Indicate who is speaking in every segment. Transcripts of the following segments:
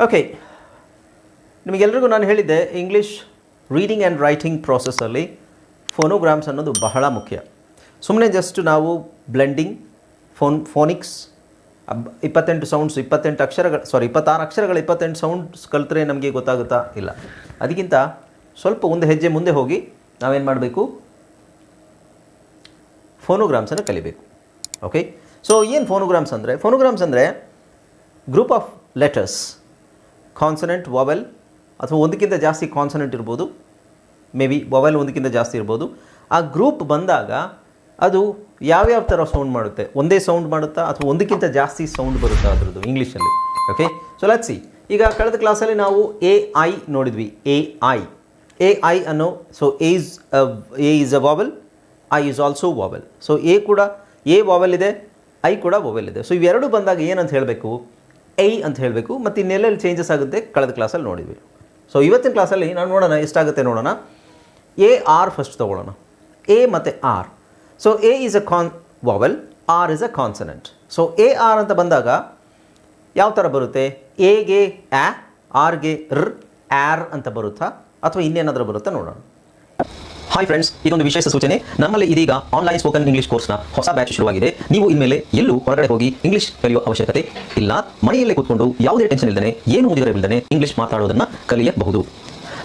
Speaker 1: Okay, ನಿಮಗೆಲ್ರಿಗೂ ನಾನು ಹೇಳಿದ್ದೆ ಇಂಗ್ಲೀಷ್ ರೀಡಿಂಗ್ ಆ್ಯಂಡ್ ರೈಟಿಂಗ್ ಪ್ರಾಸೆಸ್ಸಲ್ಲಿ ಫೋನೋಗ್ರಾಮ್ಸ್ ಅನ್ನೋದು ಬಹಳ ಮುಖ್ಯ. ಸುಮ್ಮನೆ ಜಸ್ಟ್ ನಾವು ಬ್ಲೆಂಡಿಂಗ್, ಫೋನಿಕ್ಸ್ 28 ಸೌಂಡ್ಸ್ 26 ಅಕ್ಷರಗಳು 28 ಸೌಂಡ್ಸ್ ಕಲಿತ್ರೆ ನಮಗೆ ಗೊತ್ತಾಗುತ್ತಾ? ಇಲ್ಲ. ಅದಕ್ಕಿಂತ ಸ್ವಲ್ಪ ಒಂದು ಹೆಜ್ಜೆ ಮುಂದೆ ಹೋಗಿ ನಾವೇನು ಮಾಡಬೇಕು, ಫೋನೋಗ್ರಾಮ್ಸನ್ನು ಕಲಿಬೇಕು. ಓಕೆ, ಸೊ ಏನು ಫೋನೋಗ್ರಾಮ್ಸ್ ಅಂದರೆ group of letters, consonant, vowel, ಅಥವಾ ಒಂದಕ್ಕಿಂತ ಜಾಸ್ತಿ ಕಾನ್ಸನೆಂಟ್ ಇರ್ಬೋದು, ಮೇ ಬಿ ವಾವೆಲ್ ಒಂದಕ್ಕಿಂತ ಜಾಸ್ತಿ ಇರ್ಬೋದು. ಆ ಗ್ರೂಪ್ ಬಂದಾಗ ಅದು ಯಾವ್ಯಾವ ಥರ ಸೌಂಡ್ ಮಾಡುತ್ತೆ, ಒಂದೇ ಸೌಂಡ್ ಮಾಡುತ್ತಾ ಅಥವಾ ಒಂದಕ್ಕಿಂತ ಜಾಸ್ತಿ ಸೌಂಡ್ ಬರುತ್ತಾ ಅದರದ್ದು ಇಂಗ್ಲೀಷಲ್ಲಿ. Okay, so let's see. ಈಗ ಕಳೆದ ಕ್ಲಾಸಲ್ಲಿ ನಾವು AI ನೋಡಿದ್ವಿ. AI ಅನ್ನೋ, so A is a vowel, I is also vowel. So A vowel ಇದೆ, ಐ ಕೂಡ ವಾವೆಲ್ ಇದೆ. ಸೊ ಇವೆರಡು ಬಂದಾಗ ಏನಂತ ಹೇಳಬೇಕು, ಐ ಅಂತ ಹೇಳಬೇಕು. ಮತ್ತು ಇನ್ನೆಲ್ಲೆಲ್ಲಿ ಚೇಂಜಸ್ ಆಗುತ್ತೆ ಕಳೆದ ಕ್ಲಾಸಲ್ಲಿ ನೋಡಿದ್ವಿ. ಸೊ ಇವತ್ತಿನ ಕ್ಲಾಸಲ್ಲಿ ನಾವು ನೋಡೋಣ ಎಷ್ಟಾಗುತ್ತೆ ನೋಡೋಣ. AR ಫಸ್ಟ್ ತೊಗೊಳ್ಳೋಣ, ಎ ಮತ್ತು R. So A is a vowel, R is a consonant. So AR ಅಂತ ಬಂದಾಗ ಯಾವ ಥರ ಬರುತ್ತೆ? ಎಗೆ ಆ, ಆರ್ಗೆ ಆರ್ ಅಂತ ಬರುತ್ತಾ ಅಥವಾ ಇನ್ನೇನಾದರೂ ಬರುತ್ತಾ ನೋಡೋಣ. ಹಾಯ್ ಫ್ರೆಂಡ್ಸ್, ಇದೊಂದು ವಿಶೇಷ ಸೂಚನೆ. ನಮ್ಮಲ್ಲಿ ಇದೀಗ ಆನ್ಲೈನ್ ಸ್ಪೋಕನ್ ಇಂಗ್ಲಿಷ್ ಕೋರ್ಸ್ನ ಹೊಸ ಬ್ಯಾಚ್ ಶುರುವಾಗಿದೆ. ನೀವು ಇನ್ಮೇಲೆ ಎಲ್ಲೂ ಹೊರಗಡೆ ಹೋಗಿ ಇಂಗ್ಲಿಷ್ ಕಲಿಯುವ ಅವಶ್ಯಕತೆ ಇಲ್ಲ. ಮನೆಯಲ್ಲೇ ಕೂತ್ಕೊಂಡು ಯಾವುದೇ ಟೆನ್ಷನ್ ಇಲ್ಲದೆ, ಏನು ಮುಗಿದಿರಬಿಲ್ಲದೆ ಇಂಗ್ಲಿಷ್ ಮಾತಾಡೋದನ್ನು ಕಲಿಯಬಹುದು.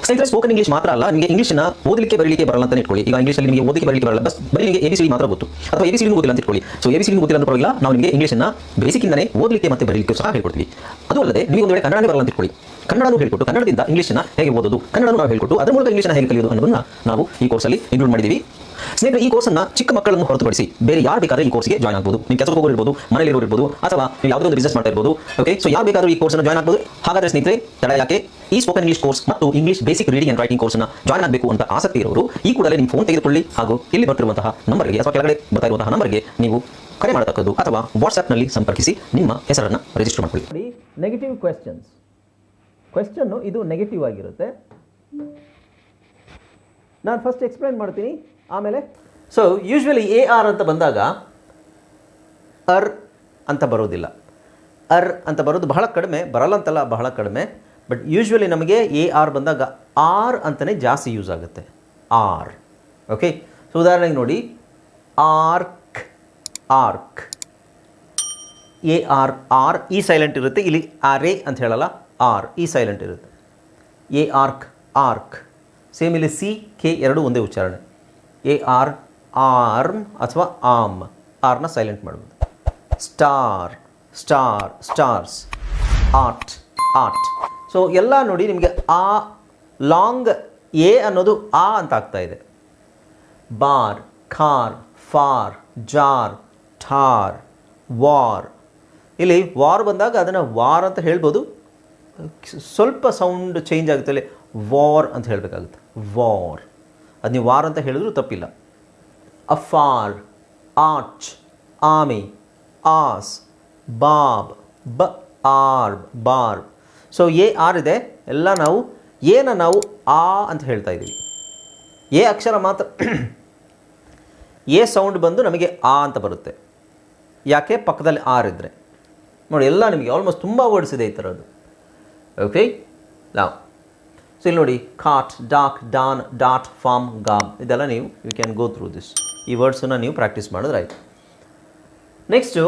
Speaker 1: ಸ್ನೇಹಿತರೆ, ಸ್ಪೋಕನ್ ಇಂಗ್ಲಿಷ್ ಮಾತ್ರ ಅಲ್ಲ, ನಿಮಗೆ ಇಂಗ್ಲಿಷ್ನ ಓದಲಿಕ್ಕೆ ಬರಲಿಕ್ಕೆ ಬರಲ್ಲ ಅಂತ ಇಟ್ಕೊಳ್ಳಿ. ಈಗ ಇಂಗ್ಲಿಷಲ್ಲಿ ನಿಮಗೆ ಓದಲಿಕ್ಕೆ ಬರಲಿಕ್ಕೆ ಬರಲ್ಲ, ಬರೀ ನಿಮಗೆ ABCD ಮಾತ್ರ ಗೊತ್ತು, ಅಥವಾ ABCD ಗೊತ್ತಿಲ್ಲ ಅಂತ ಇಟ್ಕೊಳ್ಳಿ. ಸೊ ABCD ಗೊತ್ತಿಲ್ಲ ಅಂತ ಪರವಾಗಿಲ್ಲ, ನಾವು ನಿಮಗೆ ಇಂಗ್ಲಿಷ್ನ ಬೇಸಿಕ್ಕಿಂದನೇ ಓದಲಿಕ್ಕೆ ಮತ್ತು ಬರಲಿಕ್ಕೆ ಸಹ ಹೇಳ್ಕೊಡ್ತೀವಿ. ಅದು ಅಲ್ಲದೆ ನೀವು ಒಂದು ವೇಳೆ ಕನ್ನಡನೇ ಬರಲ್ಲ ಅಂತ ಇಟ್ಕೊಳ್ಳಿ, ಕನ್ನಡನೂ ಹೇಳ್ಕೊಟ್ಟು ಕನ್ನಡದಿಂದ ಇಂಗ್ಲಿಷ್ನ ಹೇಗೆ ಓದೋದು, ಕನ್ನಡನೂ ನಾವು ಹೇಳ್ಕೊಟ್ಟು ಅದರ ಮೂಲಕ ಇಂಗ್ಲಿಷ್ನ ಹೇಗೆ ಕಲಿಯೋದು ಅನ್ನೋದನ್ನು ನಾವು ಈ ಕೋರ್ಸಲ್ಲಿ ಇನ್ಕ್ಲೂಡ್ ಮಾಡಿದ್ದೀವಿ. ಸ್ನೇಹಿತರೆ, ಈ ಕೋರ್ಸನ್ನು ಚಿಕ್ಕ ಮಕ್ಕಳನ್ನು ಹೊರತುಪಡಿಸಿ ಬೇರೆ ಯಾರು ಬೇಕಾದ್ರೆ ಈ ಕೋರ್ಸ್ಗೆ ಜಾಯ್ನ್ ಆಗ್ಬೋದು. ನೀವು ಕೆಲಸಕ್ಕೆ ಹೋಗಿರ್ಬೋದು, ಮನೆಯಲ್ಲಿ ಇರ್ಬೋದು, ಅಥವಾ ನೀವು ಯಾವುದೋ ಒಂದು ಬಿಸ್ನೆಸ್ ಮಾಡ್ತಾ ಇರ್ಬೋದು. ಓಕೆ, ಸೊ ಯಾರು ಬೇಕಾದರೂ ಈ ಕೋರ್ಸ್ನ ಜಾಯ್ನ್ ಆಗ್ಬೋದು. ಹಾಗಾದರೆ ಸ್ನೇಹಿತರೆ, ತಡ ಯಾಕೆ? ಈ ಸ್ಪೋಕನ್ ಇಂಗ್ಲಿಷ್ ಕೋರ್ಸ್ ಮತ್ತು English basic reading and writing ಕೋರ್ಸ್ನ ಜಾಯ್ನ್ ಆಗಬೇಕು ಅಂತ ಆಸಕ್ತಿ ಇರೋರು ಈ ಕೂಡಲೇ ನಿಮ್ಮ ಫೋನ್ ತೆಗೆದುಕೊಳ್ಳಿ ಹಾಗೂ ಇಲ್ಲಿ ಬರ್ತಿರುವಂತಹ ನಂಬರ್ಗೆ ಅಥವಾ ಕೆಳಗಡೆ ಬರ್ತಾ ಇರುವಂತಹ ನಂಬರ್ಗೆ ನೀವು ಕರೆ ಮಾಡತಕ್ಕದ್ದು ಅಥವಾ ವಾಟ್ಸ್ಆ್ಯಪ್ನಲ್ಲಿ ಸಂಪರ್ಕಿಸಿ ನಿಮ್ಮ ಹೆಸರನ್ನು ರಿಜಿಸ್ಟರ್ ಮಾಡಿಕೊಳ್ಳಿ. ನೆಗೆಟಿವ್ ಕ್ವೆಶ್ಚನ್ನು ಇದು ನೆಗೆಟಿವ್ ಆಗಿರುತ್ತೆ. ನಾನು ಫಸ್ಟ್ ಎಕ್ಸ್ಪ್ಲೈನ್ ಮಾಡ್ತೀನಿ, ಆಮೇಲೆ. ಸೊ ಯೂಶ್ವಲಿ AR ಅಂತ ಬಂದಾಗ ಅಂತ ಬರೋದಿಲ್ಲ. ಅಂತ ಬರೋದು ಬಹಳ ಕಡಿಮೆ, ಬರಲ್ಲ ಅಂತಲ್ಲ, ಬಹಳ ಕಡಿಮೆ. ಬಟ್ ಯೂಶ್ವಲಿ ನಮಗೆ AR ಬಂದಾಗ ಆರ್ ಅಂತಲೇ ಜಾಸ್ತಿ ಯೂಸ್ ಆಗುತ್ತೆ, ಆರ್. ಓಕೆ, ಸೊ ಉದಾಹರಣೆಗೆ ನೋಡಿ, ಆರ್ಕ್, AR ಈ ಸೈಲೆಂಟ್ ಇರುತ್ತೆ. ಇಲ್ಲಿ ಆರೇ ಅಂತ ಹೇಳಲ್ಲ, ಆರ್ ಈ ಸೈಲೆಂಟ್ ಇರುತ್ತೆ. ಆರ್ಕ್. ಸೇಮ್ ಇಲ್ಲಿ CK ಎರಡು ಒಂದೇ ಉಚ್ಚಾರಣೆ. AR ಆರ್ಮ್ ಅಥವಾ ಆಮ್, ಆರ್ನ ಸೈಲೆಂಟ್ ಮಾಡ್ಬೋದು. Stars, art. ಸೊ ಎಲ್ಲ ನೋಡಿ ನಿಮಗೆ ಆ ಲಾಂಗ್ ಎ ಅನ್ನೋದು ಆ ಅಂತ ಆಗ್ತಾ ಇದೆ. Bar, khar, far, jar, thar, war. ಇಲ್ಲಿ ವಾರ್ ಬಂದಾಗ ಅದನ್ನು ವಾರ್ ಅಂತ ಹೇಳ್ಬೋದು, ಸ್ವಲ್ಪ ಸೌಂಡ್ ಚೇಂಜ್ ಆಗುತ್ತೆ. ಇಲ್ಲಿ ವಾರ್ ಅಂತ ಹೇಳಬೇಕಾಗುತ್ತೆ, ವಾರ್. ಅದು ನೀವು ವಾರ್ ಅಂತ ಹೇಳಿದ್ರು ತಪ್ಪಿಲ್ಲ. Afar, arch, army, arse, bob, barb. So AR ಇದೆ. ಎಲ್ಲ ನಾವು ನಾವು ಆ ಅಂತ ಹೇಳ್ತಾ ಇದ್ದೀವಿ. ಎ ಅಕ್ಷರ ಮಾತ್ರ ಎ ಸೌಂಡ್ ಬಂದು ನಮಗೆ ಆ ಅಂತ ಬರುತ್ತೆ. ಯಾಕೆ? ಪಕ್ಕದಲ್ಲಿ ಆರ್ ಇದ್ದರೆ ನೋಡಿ, ಎಲ್ಲ ನಿಮಗೆ ಆಲ್ಮೋಸ್ಟ್ ತುಂಬ ವರ್ಡ್ಸ್ ಇದೆ ಈ ಥರದ್ದು. ಓಕೆ, ನಾವು ಸೊ ಇಲ್ಲಿ ನೋಡಿ, ಕಾಟ್, ಡಾಕ್, ಡಾನ್, ಡಾಟ್, ಫಾರ್ಮ್, ಗಾಮ್, ಇದೆಲ್ಲ ನೀವು you can go through this. ಈ ವರ್ಡ್ಸನ್ನು ನೀವು ಪ್ರಾಕ್ಟೀಸ್ ಮಾಡಿದ್ರೆ ಆಯಿತು. ನೆಕ್ಸ್ಟು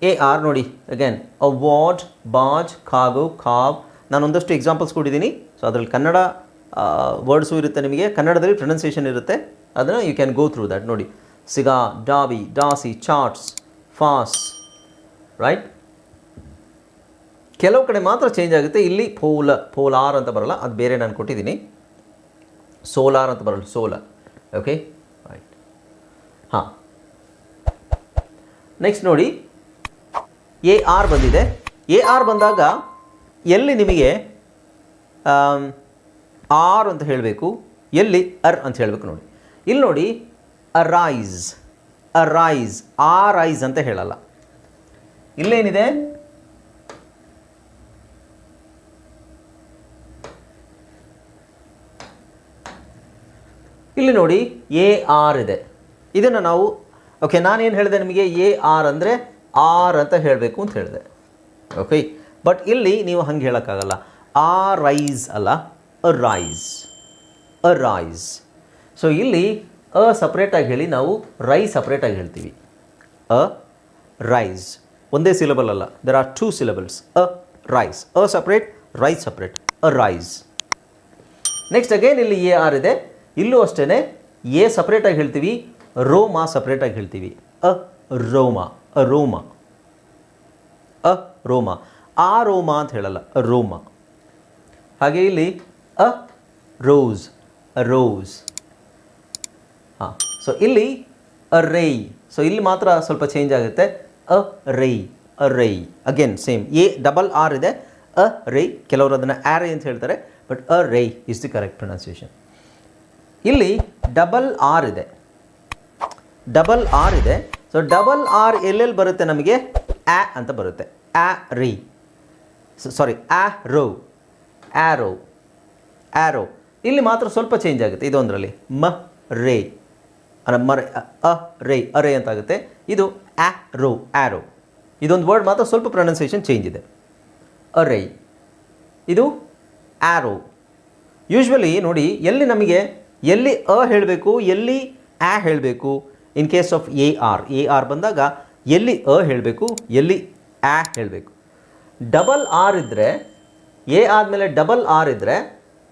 Speaker 1: AR ನೋಡಿ, ಅಗೇನ್ ಅವಾರ್ಡ್, ಬಾಜ್, ಖಾಗು, ಖಾವ್. ನಾನು ಒಂದಷ್ಟು ಎಕ್ಸಾಂಪಲ್ಸ್ ಕೊಟ್ಟಿದ್ದೀನಿ. ಸೊ ಅದರಲ್ಲಿ ಕನ್ನಡ ವರ್ಡ್ಸು ಇರುತ್ತೆ, ನಿಮಗೆ ಕನ್ನಡದಲ್ಲಿ ಪ್ರೊನೌನ್ಸಿಯೇಷನ್ ಇರುತ್ತೆ. ಅದನ್ನು you can go through that. ನೋಡಿ, ಸಿಗಾ, ಡಾಬಿ, ಡಾಸಿ, ಚಾಟ್ಸ್, ಫಾಸ್, ರೈಟ್. ಕೆಲವು ಕಡೆ ಮಾತ್ರ ಚೇಂಜ್ ಆಗುತ್ತೆ. ಇಲ್ಲಿ ಪೋಲಾರ್ ಅಂತ ಬರಲ್ಲ, ಅದು ಬೇರೆ ನಾನು ಕೊಟ್ಟಿದ್ದೀನಿ. ಸೋಲಾರ್ ಅಂತ ಬರಲ್ಲ, ಸೋಲಾರ್. Okay, right. ಹಾಂ, ನೆಕ್ಸ್ಟ್ ನೋಡಿ, AR ಬಂದಿದೆ. AR ಬಂದಾಗ ಎಲ್ಲಿ ನಿಮಗೆ ಆರ್ ಅಂತ ಹೇಳಬೇಕು, ಎಲ್ಲಿ ಅಂತ ಹೇಳಬೇಕು. ನೋಡಿ, ಇಲ್ಲಿ ನೋಡಿ, ಅರೈಸ್, ಆರೈಸ್ ಅಂತ ಹೇಳಲ್ಲ. ಇಲ್ಲೇನಿದೆ, ಇಲ್ಲಿ ನೋಡಿ AR ಇದೆ. ಇದನ್ನು ನಾವು ಓಕೆ, ನಾನೇನು ಹೇಳಿದೆ ನಿಮಗೆ, AR ಅಂದರೆ ಆರ್ ಅಂತ ಹೇಳಬೇಕು ಅಂತ ಹೇಳಿದೆ. ಓಕೆ, ಬಟ್ ಇಲ್ಲಿ ನೀವು ಹಂಗೆ ಹೇಳೋಕ್ಕಾಗಲ್ಲ. ಆ ರೈಸ್ ಅಲ್ಲ, a rise, a rise. So ಇಲ್ಲಿ ಅ ಸಪ್ರೇಟಾಗಿ ಹೇಳಿ, ನಾವು ರೈ ಸಪ್ರೇಟಾಗಿ ಹೇಳ್ತೀವಿ. ಅ ರೈಸ್ ಒಂದೇ ಸಿಲಬಲ್ ಅಲ್ಲ, there are 2 syllables. A rise, a separate, rise separate, a rise. Next again ಇಲ್ಲಿ ಎ ಆರ್ ಇದೆ, ಇಲ್ಲೂ ಅಷ್ಟೇ ಎ ಸಪ್ರೇಟಾಗಿ ಹೇಳ್ತೀವಿ, ರೋಮ ಸಪ್ರೇಟಾಗಿ ಹೇಳ್ತೀವಿ. ಅ ರೋಮ, ಅ ರೋಮ, ಅ ರೋಮ, ಆ ರೋಮ ಅಂತ ಹೇಳಲ್ಲ, ಅ ರೋಮ. ಹಾಗೆ ಇಲ್ಲಿ ಅ ರೋಸ್, ಅ ರೋಸ್. ಹಾಂ, ಸೊ ಇಲ್ಲಿ ಅ ರೈ, ಸೊ ಇಲ್ಲಿ ಮಾತ್ರ ಸ್ವಲ್ಪ ಚೇಂಜ್ ಆಗುತ್ತೆ, array, array. Again same, A double R ಇದೆ, ಅ ರೈ. ಕೆಲವರು ಅದನ್ನು ಆರೈ ಅಂತ ಹೇಳ್ತಾರೆ, but array is the correct pronunciation. ಇಲ್ಲಿ ಡಬಲ್ ಆರ್ ಇದೆ, ಡಬಲ್ ಆರ್ ಇದೆ. ಸೊ ಡಬಲ್ ಆರ್ ಎಲ್ಲೆಲ್ಲಿ ಬರುತ್ತೆ ನಮಗೆ? ಆ ಅಂತ ಬರುತ್ತೆ, ಆ ರೈ, ಸಾರಿ ಆ ರೋ, ಆರೋ, ಆರೋ. ಇಲ್ಲಿ ಮಾತ್ರ ಸ್ವಲ್ಪ ಚೇಂಜ್ ಆಗುತ್ತೆ ಇದೊಂದರಲ್ಲಿ, ಮ ರೇ, ಮರೆ, ಅ ರೇ, ಅರೇ ಅಂತ ಆಗುತ್ತೆ. ಇದು ಆ ರೋ, ಆರೋ. ಇದೊಂದು ವರ್ಡ್ ಮಾತ್ರ ಸ್ವಲ್ಪ ಪ್ರೊನೌನ್ಸಿಯೇಷನ್ ಚೇಂಜ್ ಇದೆ, ಅರೇ. ಇದು ಆರೋ. ಯೂಶ್ವಲಿ ನೋಡಿ, ಎಲ್ಲಿ ನಮಗೆ ಎಲ್ಲಿ ಅ ಹೇಳಬೇಕು, ಎಲ್ಲಿ ಆ ಹೇಳಬೇಕು. In case of A R ಬಂದಾಗ ಎಲ್ಲಿ ಅ ಹೇಳಬೇಕು, ಎಲ್ಲಿ ಆ ಹೇಳಬೇಕು. ಡಬಲ್ ಆರ್ ಇದ್ದರೆ, ಎ ಆದಮೇಲೆ ಡಬಲ್ ಆರ್ ಇದ್ದರೆ,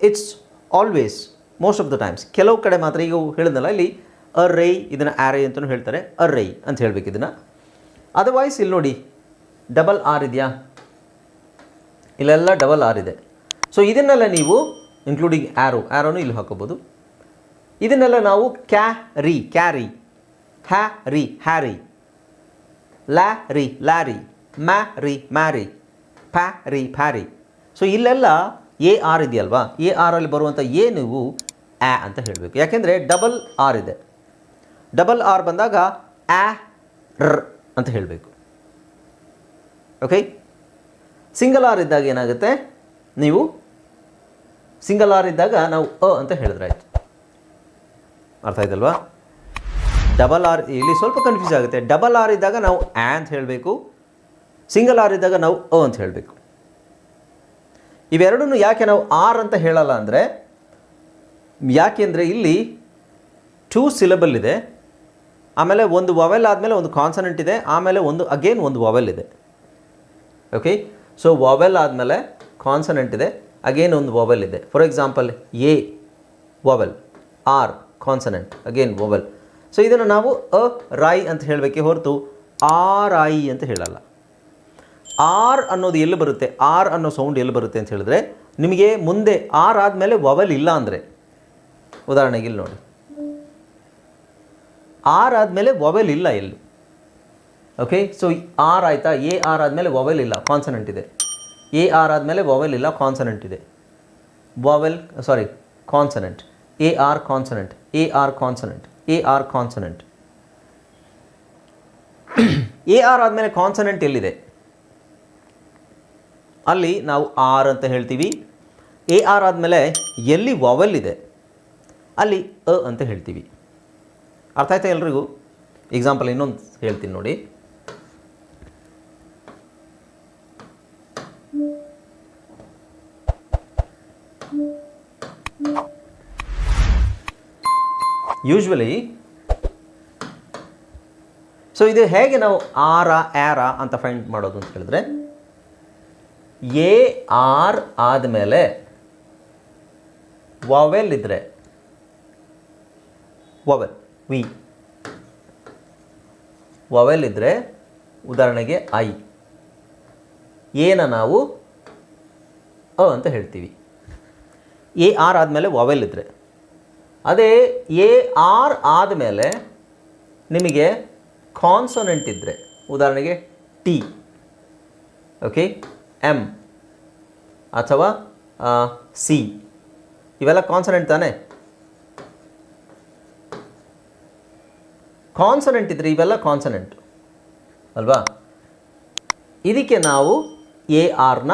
Speaker 1: it's always, most of the times, ಕೆಲವು ಕಡೆ ಮಾತ್ರ, ಈಗ ಹೇಳಿದ್ನಲ್ಲ ಇಲ್ಲಿ ಅ ರೈ, ಇದನ್ನು ಆರೈ ಅಂತಲೂ ಹೇಳ್ತಾರೆ, ಅ ರೈ ಅಂತ ಹೇಳಬೇಕು ಇದನ್ನು. ಅದರ್ವೈಸ್ ಇಲ್ಲಿ ನೋಡಿ ಡಬಲ್ ಆರ್ ಇದೆಯಾ? ಇಲ್ಲೆಲ್ಲ ಡಬಲ್ ಆರ್ ಇದೆ. ಸೊ ಇದನ್ನೆಲ್ಲ ನೀವು ಇನ್ಕ್ಲೂಡಿಂಗ್ ಆ್ಯರೋನು ಇಲ್ಲಿ ಹಾಕೋಬೋದು. ಇದನ್ನೆಲ್ಲ ನಾವು carry, carry, Harry, Harry, Larry, Larry, marry, marry, parry, parry. So ಇಲ್ಲೆಲ್ಲ ಎ ಆರ್ ಇದೆಯಲ್ವಾ, ಎ ಆರಲ್ಲಿ ಬರುವಂಥ ಎ ನೀವು ಆ ಅಂತ ಹೇಳಬೇಕು, ಯಾಕೆಂದರೆ ಡಬಲ್ ಆರ್ ಇದೆ. ಡಬಲ್ ಆರ್ ಬಂದಾಗ ಆ ರ್ ಅಂತ ಹೇಳಬೇಕು. ಓಕೆ, ಸಿಂಗಲ್ ಆರ್ ಇದ್ದಾಗ ಏನಾಗುತ್ತೆ, ನೀವು ಸಿಂಗಲ್ ಆರ್ ಇದ್ದಾಗ ನಾವು ಅ ಅಂತ ಹೇಳಿದ್ರೆ ಆಯಿತು. ಅರ್ಥ ಆಯ್ತಲ್ವಾ? ಡಬಲ್ ಆರ್ ಇಲ್ಲಿ ಸ್ವಲ್ಪ ಕನ್ಫ್ಯೂಸ್ ಆಗುತ್ತೆ. ಡಬಲ್ ಆರ್ ಇದ್ದಾಗ ನಾವು ಆ ಅಂತ ಹೇಳಬೇಕು, ಸಿಂಗಲ್ ಆರ್ ಇದ್ದಾಗ ನಾವು ಅ ಅಂತ ಹೇಳಬೇಕು. ಇವೆರಡೂ ಯಾಕೆ ನಾವು ಆರ್ ಅಂತ ಹೇಳಲ್ಲ ಅಂದರೆ, ಯಾಕೆಂದರೆ ಇಲ್ಲಿ 2 syllable ಇದೆ, ಆಮೇಲೆ ಒಂದು ವವೆಲ್ ಆದಮೇಲೆ ಒಂದು ಕಾನ್ಸನೆಂಟ್ ಇದೆ, ಆಮೇಲೆ ಒಂದು ವವೆಲ್ ಇದೆ. ಓಕೆ, ಸೊ ವವೆಲ್ ಆದಮೇಲೆ ಕಾನ್ಸನೆಂಟ್ ಇದೆ, ಅಗೇನ್ ಒಂದು ವವೆಲ್ ಇದೆ. For example A vowel, R consonant, again vowel. So ಇದನ್ನು ನಾವು ಅ ರೈ ಅಂತ ಹೇಳಬೇಕೆ ಹೊರತು ಆರ್ ಐ ಅಂತ ಹೇಳಲ್ಲ. ಆರ್ ಅನ್ನೋದು ಎಲ್ಲಿ ಬರುತ್ತೆ, ಆರ್ ಅನ್ನೋ ಸೌಂಡ್ ಎಲ್ಲಿ ಬರುತ್ತೆ ಅಂತ ಹೇಳಿದ್ರೆ, ನಿಮಗೆ ಮುಂದೆ ಆರ್ ಆದಮೇಲೆ ವವೆಲ್ ಇಲ್ಲ ಅಂದರೆ, ಉದಾಹರಣೆಗೆ ಇಲ್ಲಿ ನೋಡಿ, ಆರ್ ಆದಮೇಲೆ ವವೆಲ್ ಇಲ್ಲ ಎಲ್ಲಿ. ಓಕೆ, ಸೊ ಆರ್ ಆಯಿತಾ, ಎ ಆರ್ ಆದಮೇಲೆ ವವೆಲ್ ಇಲ್ಲ, ಕಾನ್ಸನೆಂಟ್ ಇದೆ. ಎ ಆರ್ ಆದಮೇಲೆ ವವೆಲ್ ಇಲ್ಲ, ಕಾನ್ಸನೆಂಟ್ ಇದೆ. Vowel, sorry, consonant, A R consonant, A R consonant, A R consonant. A R ಆದಮೇಲೆ ಕಾನ್ಸನೆಂಟ್ ಎಲ್ಲಿದೆ ಅಲ್ಲಿ ನಾವು ಆರ್ ಅಂತ ಹೇಳ್ತೀವಿ. ಎ ಆರ್ ಆದಮೇಲೆ ಎಲ್ಲಿ ವವೆಲ್ ಇದೆ ಅಲ್ಲಿ ಅ ಅಂತ ಹೇಳ್ತೀವಿ. ಅರ್ಥ ಆಯ್ತಾ ಎಲ್ರಿಗೂ? ಎಕ್ಸಾಂಪಲ್ ಇನ್ನೊಂದು ಹೇಳ್ತೀನಿ ನೋಡಿ. ಯೂಶ್ವಲಿ ಸೊ ಇದು ಹೇಗೆ ನಾವು ಆರ ಆ್ಯರ ಅಂತ ಫೈಂಡ್ ಮಾಡೋದು ಅಂತ ಹೇಳಿದ್ರೆ, ಎ ಆರ್ ಆದಮೇಲೆ ವವೆಲ್ ಇದ್ದರೆ, ವವೆಲ್ ವಿ ವವೆಲ್ ಇದ್ದರೆ, ಉದಾಹರಣೆಗೆ ಐ, ಏನ ನಾವು ಅ ಅಂತ ಹೇಳ್ತೀವಿ. ಎ ಆರ್ ಆದಮೇಲೆ ವವೆಲ್ ಇದ್ದರೆ. ಅದೇ ಎ ಆರ್ ಆದಮೇಲೆ ನಿಮಗೆ ಕಾನ್ಸೊನೆಂಟ್ ಇದ್ದರೆ, ಉದಾಹರಣೆಗೆ ಟಿ, ಓಕೆ, ಎಮ್ ಅಥವಾ ಸಿ, ಇವೆಲ್ಲ ಕಾನ್ಸೊನೆಂಟ್ ತಾನೇ. ಕಾನ್ಸೊನೆಂಟ್ ಇದ್ದರೆ ಇವೆಲ್ಲ ಕಾನ್ಸೊನೆಂಟ್ ಅಲ್ವಾ? ಇದಕ್ಕೆ ನಾವು ಎ ಆರ್ನ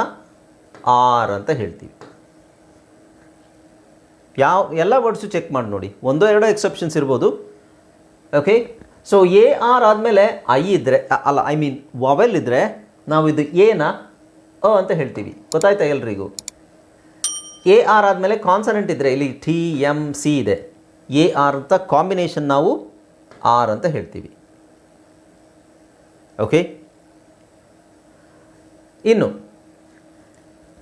Speaker 1: ಆರ್ ಅಂತ ಹೇಳ್ತೀವಿ. ಎಲ್ಲ ವರ್ಡ್ಸು ಚೆಕ್ ಮಾಡಿ ನೋಡಿ, ಒಂದೋ ಎರಡೋ ಎಕ್ಸೆಪ್ಷನ್ಸ್ ಇರ್ಬೋದು. ಓಕೆ, ಸೊ ಎ ಆರ್ ಆದಮೇಲೆ ಐ ಇದ್ದರೆ, ಅಲ್ಲ ಐ ಮೀನ್ ವವೆಲ್ ಇದ್ದರೆ, ನಾವು ಇದು ಎನ ಅಂತ ಹೇಳ್ತೀವಿ. ಗೊತ್ತಾಯ್ತಾ ಎಲ್ರಿಗೂ? ಎ ಆರ್ ಆದಮೇಲೆ ಕಾನ್ಸನೆಂಟ್ ಇದ್ದರೆ ಇಲ್ಲಿ ಟಿ ಎಮ್ ಸಿ ಇದೆ. ಎ ಆರ್ ಅಂತ ಕಾಂಬಿನೇಷನ್ ನಾವು ಆರ್ ಅಂತ ಹೇಳ್ತೀವಿ. ಓಕೆ, ಇನ್ನು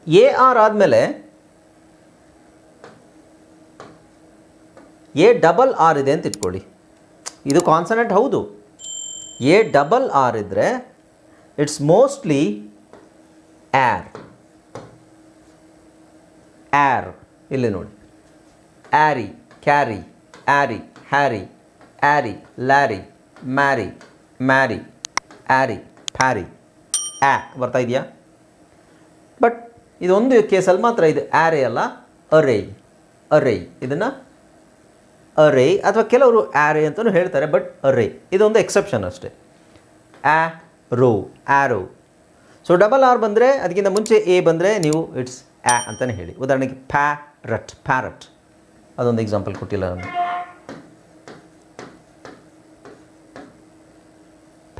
Speaker 1: ಎ ಆರ್ ಆದಮೇಲೆ ಎ ಡಬಲ್ ಆರ್ ಇದೆ ಅಂತ ಇಟ್ಕೊಳ್ಳಿ. ಇದು ಕಾನ್ಸನೆಂಟ್ ಹೌದು. ಎ ಡಬಲ್ ಆರ್ ಇದ್ದರೆ ಇಟ್ಸ್ ಮೋಸ್ಟ್ಲಿ ಆರ್. ಆರ್ ಇಲ್ಲಿ ನೋಡಿ, ಆ್ಯರಿ, ಕ್ಯಾರಿ, ಆ್ಯರಿ, ಹ್ಯಾರಿ, ಆ್ಯರಿ, ಲ್ಯಾರಿ, ಮ್ಯಾರಿ, ಮ್ಯಾರಿ, ಆ್ಯರಿ, ಪ್ಯಾರಿ, ಬರ್ತಾ ಇದೆಯಾ? ಬಟ್ ಇದೊಂದು ಕೇಸಲ್ಲಿ ಮಾತ್ರ ಇದು ಆ್ಯರೇ ಅಲ್ಲ, ಅರೇ. ಅರೇ ಇದನ್ನು ಅರೇ ಅಥವಾ ಕೆಲವರು ಆ್ಯರೇ ಅಂತಲೂ ಹೇಳ್ತಾರೆ, ಬಟ್ ಅರೇ ಇದೊಂದು ಎಕ್ಸೆಪ್ಷನ್ ಅಷ್ಟೇ. Row, arrow. So double R ಬಂದರೆ ಅದಕ್ಕಿಂತ ಮುಂಚೆ ಎ ಬಂದರೆ ನೀವು ಇಟ್ಸ್ ಅಂತಲೇ ಹೇಳಿ. ಉದಾಹರಣೆಗೆ ಪ್ಯಾರಟ್, ಪ್ಯಾರಟ್ ಅದೊಂದು ಎಕ್ಸಾಂಪಲ್ ಕೊಟ್ಟಿಲ್ಲ ನಾನು.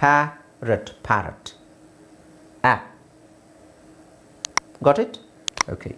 Speaker 1: Parrot, parrot, got it? Okay.